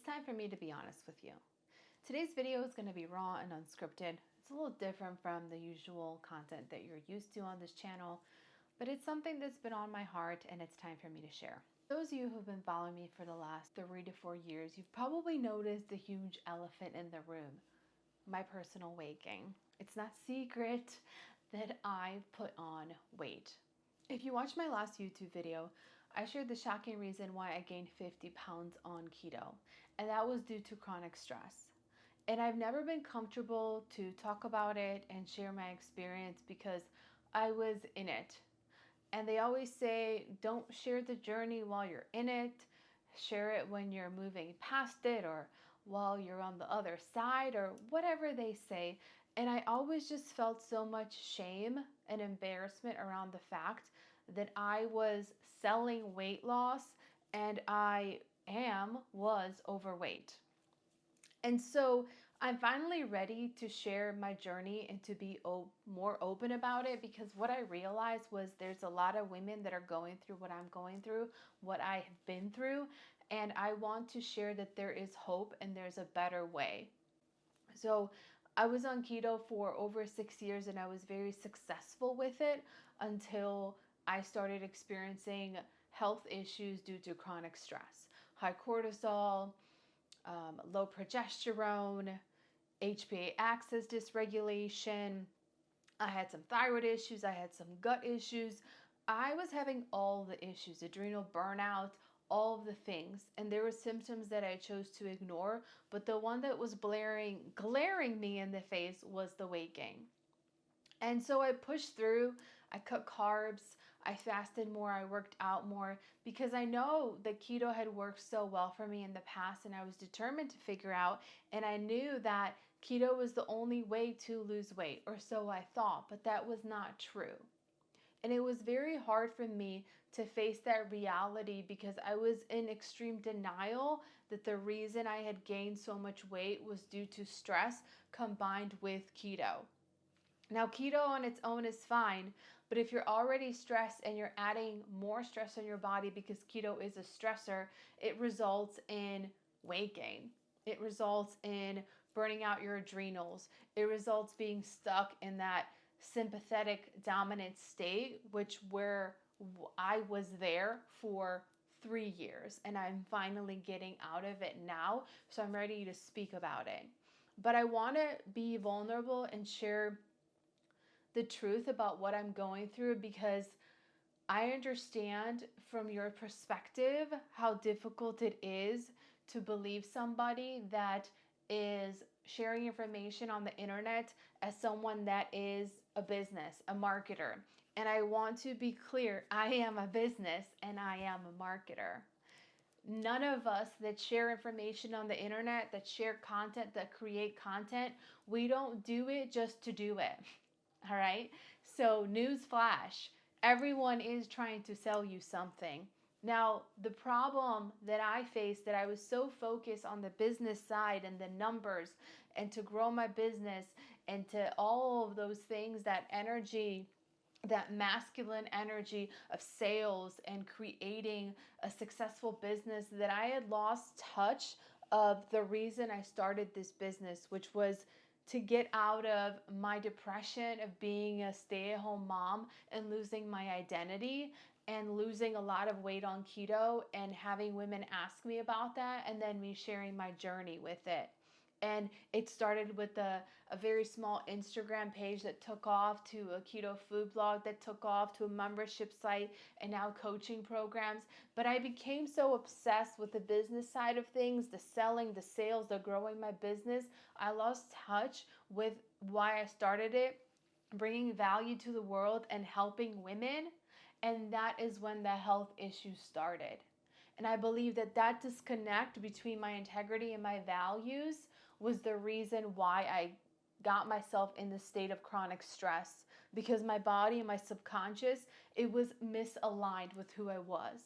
time for me to be honest with you. Today's video is going to be raw and unscripted. It's a little different from the usual content that you're used to on this channel, but it's something that's been on my heart and it's time for me to share. Those of you who've been following me for the last 3 to 4 years, you've probably noticed the huge elephant in the room, my personal weight gain. It's not secret that I put on weight. If you watched my last YouTube video, I shared the shocking reason why I gained 50 pounds on keto, and that was due to chronic stress. And I've never been comfortable to talk about it and share my experience because I was in it. And they always say, don't share the journey while you're in it, share it when you're moving past it or while you're on the other side or whatever they say. And I always just felt so much shame and embarrassment around the fact that I was selling weight loss and was overweight. And so I'm finally ready to share my journey and to be more open about it, because what I realized was there's a lot of women that are going through what I'm going through, what I have been through, and I want to share that there is hope and there's a better way. So I was on keto for over 6 years and I was very successful with it until I started experiencing health issues due to chronic stress, high cortisol, low progesterone, HPA axis dysregulation. I had some thyroid issues. I had some gut issues. I was having all the issues, adrenal burnout, all of the things. And there were symptoms that I chose to ignore. But the one that was glaring me in the face was the weight gain. And so I pushed through, I cut carbs, I fasted more, I worked out more, because I know that keto had worked so well for me in the past and I was determined to figure out, and I knew that keto was the only way to lose weight, or so I thought, but that was not true. And it was very hard for me to face that reality because I was in extreme denial that the reason I had gained so much weight was due to stress combined with keto. Now, keto on its own is fine, but if you're already stressed and you're adding more stress on your body because keto is a stressor, it results in weight gain. It results in burning out your adrenals. It results being stuck in that sympathetic dominant state, where I was there for 3 years and I'm finally getting out of it now. So I'm ready to speak about it. But I want to be vulnerable and share the truth about what I'm going through, because I understand from your perspective how difficult it is to believe somebody that is sharing information on the internet as someone that is a business, a marketer. And I want to be clear, I am a business and I am a marketer. None of us that share information on the internet, that share content, that create content, we don't do it just to do it. All right. So news flash, everyone is trying to sell you something. Now, the problem that I faced, that I was so focused on the business side and the numbers and to grow my business and to all of those things, that energy, that masculine energy of sales and creating a successful business, that I had lost touch of the reason I started this business, which was to get out of my depression of being a stay-at-home mom and losing my identity and losing a lot of weight on keto and having women ask me about that, and then me sharing my journey with it. And it started with a very small Instagram page that took off, to a keto food blog that took off, to a membership site, and now coaching programs. But I became so obsessed with the business side of things, the selling, the sales, the growing my business. I lost touch with why I started it, bringing value to the world and helping women. And that is when the health issues started. And I believe that disconnect between my integrity and my values was the reason why I got myself in the state of chronic stress, because my body and my subconscious, it was misaligned with who I was.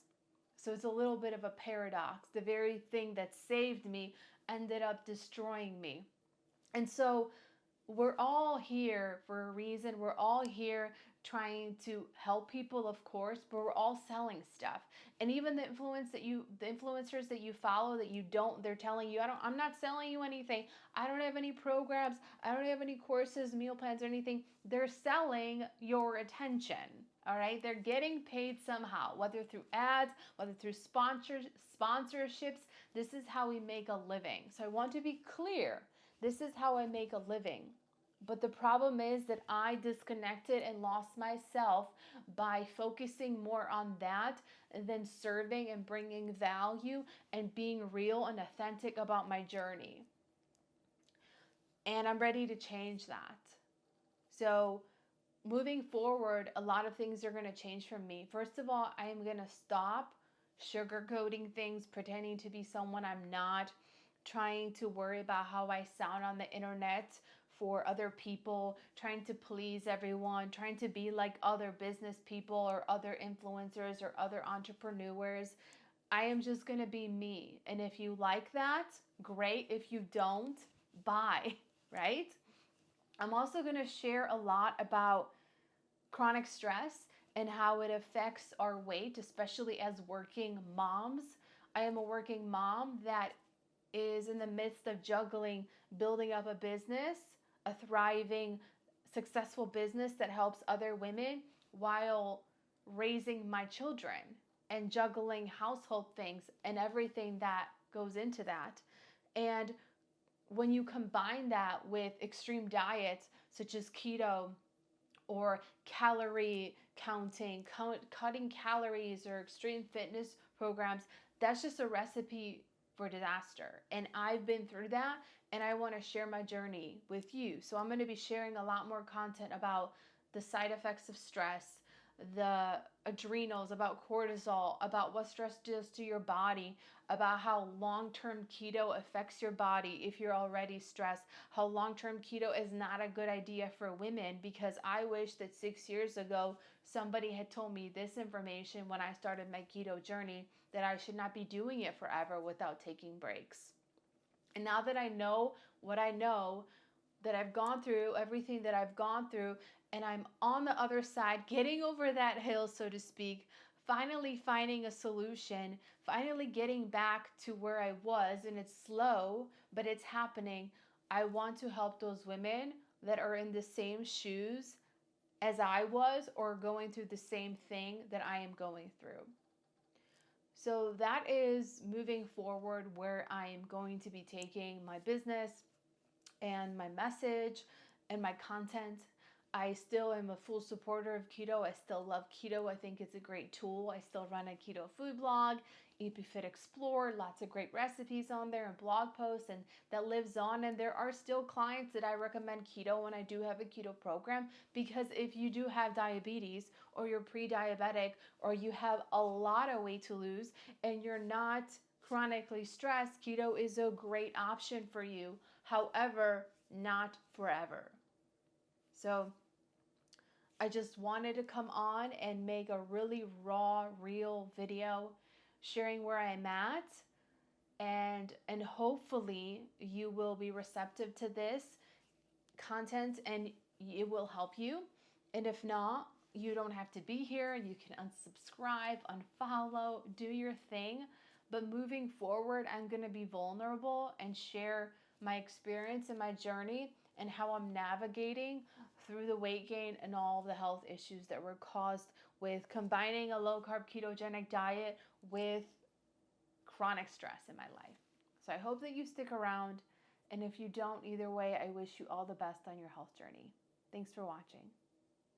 So it's a little bit of a paradox. The very thing that saved me ended up destroying me. And so we're all here for a reason. We're all here trying to help people, of course, but we're all selling stuff. And even the influencers that you follow that you don't, they're telling you, I'm not selling you anything. I don't have any programs. I don't have any courses, meal plans, or anything. They're selling your attention. All right. They're getting paid somehow, whether through ads, whether through sponsorships. This is how we make a living. So I want to be clear. This is how I make a living. But the problem is that I disconnected and lost myself by focusing more on that than serving and bringing value and being real and authentic about my journey. And I'm ready to change that. So moving forward, a lot of things are going to change for me. First of all, I am going to stop sugarcoating things, pretending to be someone I'm not, trying to worry about how I sound on the internet for other people, trying to please everyone, trying to be like other business people or other influencers or other entrepreneurs. I am just going to be me. And if you like that, great. If you don't, bye, right? I'm also going to share a lot about chronic stress and how it affects our weight, especially as working moms. I am a working mom that is in the midst of juggling building up a business, a thriving, successful business that helps other women while raising my children and juggling household things and everything that goes into that. And when you combine that with extreme diets such as keto or calorie counting, cutting calories, or extreme fitness programs, that's just a recipe for disaster. And I've been through that, and I want to share my journey with you. So I'm going to be sharing a lot more content about the side effects of stress, the adrenals, about cortisol, about what stress does to your body, about how long-term keto affects your body if you're already stressed, how long-term keto is not a good idea for women, because I wish that 6 years ago somebody had told me this information when I started my keto journey, that I should not be doing it forever without taking breaks. And now that I know what I know, that I've gone through everything that I've gone through, and I'm on the other side, getting over that hill, so to speak, finally finding a solution, finally getting back to where I was, and it's slow, but it's happening. I want to help those women that are in the same shoes as I was, or going through the same thing that I am going through. So that is moving forward where I am going to be taking my business and my message and my content. I still am a full supporter of keto. I still love keto. I think it's a great tool. I still run a keto food blog, EpiFit Explore, lots of great recipes on there and blog posts, and that lives on. And there are still clients that I recommend keto when I do have a keto program, because if you do have diabetes, or you're pre-diabetic, or you have a lot of weight to lose and you're not chronically stressed, keto is a great option for you. However, not forever. So I just wanted to come on and make a really raw, real video sharing where I'm at, and hopefully you will be receptive to this content and it will help you. And if not, you don't have to be here. You can unsubscribe, unfollow, do your thing. But moving forward, I'm going to be vulnerable and share my experience and my journey and how I'm navigating through the weight gain and all the health issues that were caused with combining a low-carb ketogenic diet with chronic stress in my life. So I hope that you stick around. And if you don't, either way, I wish you all the best on your health journey. Thanks for watching.